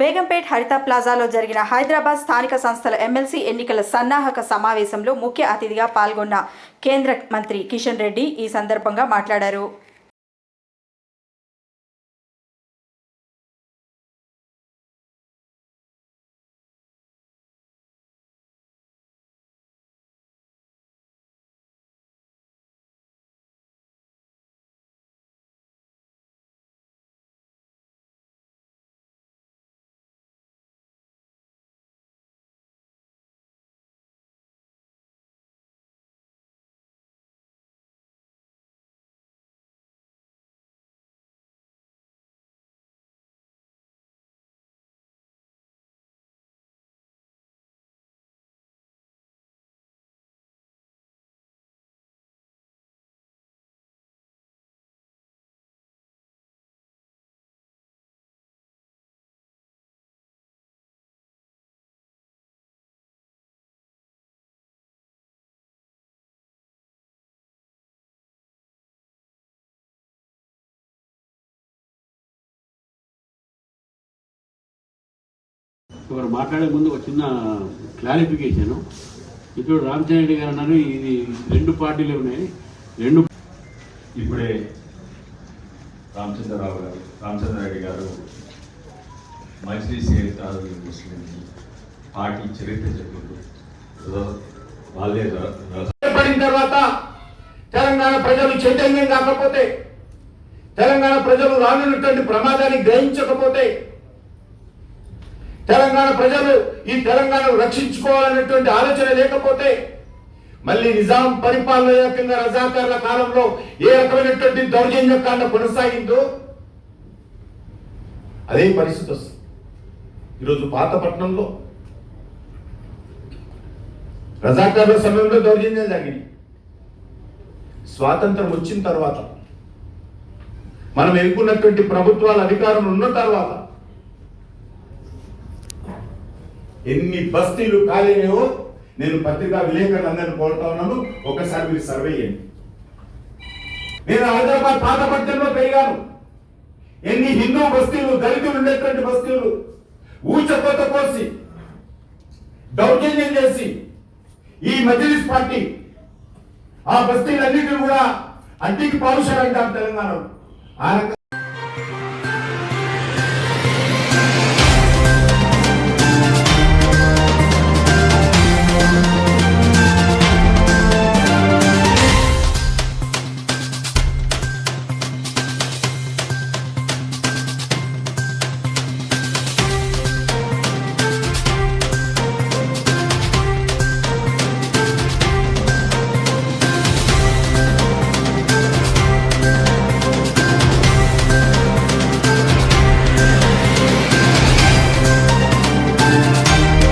బేగంపేట్ హరిత ప్లాజాలో జరిగిన హైదరాబాద్ స్థానిక సంస్థల ఎమ్మెల్సీ ఎన్నికల సన్నాహక సమావేశంలో ముఖ్య అతిథిగా పాల్గొన్న కేంద్ర మంత్రి కిషన్ రెడ్డి ఈ సందర్భంగా మాట్లాడారు. ఒకరు మాట్లాడే ముందు ఒక చిన్న క్లారిఫికేషన్. ఇప్పుడు రామచంద్ర రెడ్డి గారు అన్నారు ఇది రెండు పార్టీలు ఉన్నాయి. ఇప్పుడే రామచంద్ర రెడ్డి గారు మజ్లిస్ ఇత్తెహాదుల్ ముస్లిం పార్టీ చరిత్ర చెప్పిండు. వాళ్ళే పడిన తర్వాత తెలంగాణ ప్రజలు చైతన్యం కాకపోతే, తెలంగాణ ప్రజలు రానున్నటువంటి ప్రమాదాన్ని గ్రహించకపోతే, తెలంగాణ ప్రజలు ఈ తెలంగాణను రక్షించుకోవాలనేటువంటి ఆలోచన లేకపోతే మళ్ళీ నిజాం పరిపాలన రకంగా రజాకార్ల కాలంలో ఏ రకమైనటువంటి దౌర్జన్యకాండ కొనసాగిందో అదే పరిస్థితి వస్తుంది. ఈరోజు పాతపట్నంలో రజాకార్ల సమయంలో దౌర్జన్యాలు జరిగినాయి. స్వాతంత్రం వచ్చిన తర్వాత మనం ఎన్నుకున్నటువంటి ప్రభుత్వాల అధికారం ఉన్న తర్వాత ఎన్ని బస్తీలు ఖాళీనేవో నేను పత్రికా విలేకరులందరినీ కోరుతా ఉన్నాను. ఒకసారి మీరు సర్వే చేయండి. నేను హైదరాబాద్ పాతపట్నంలో పెరిగాను. ఎన్ని హిందూ బస్తీలు, దళితులు ఉండేటువంటి బస్తీలు ఊచకోత కోసి దౌర్జన్యం చేసి ఈ మజ్లిస్ పార్టీ ఆ బస్తీలన్నింటినీ కూడా అంటికి పాలుషాలంటాం తెలంగాణలో.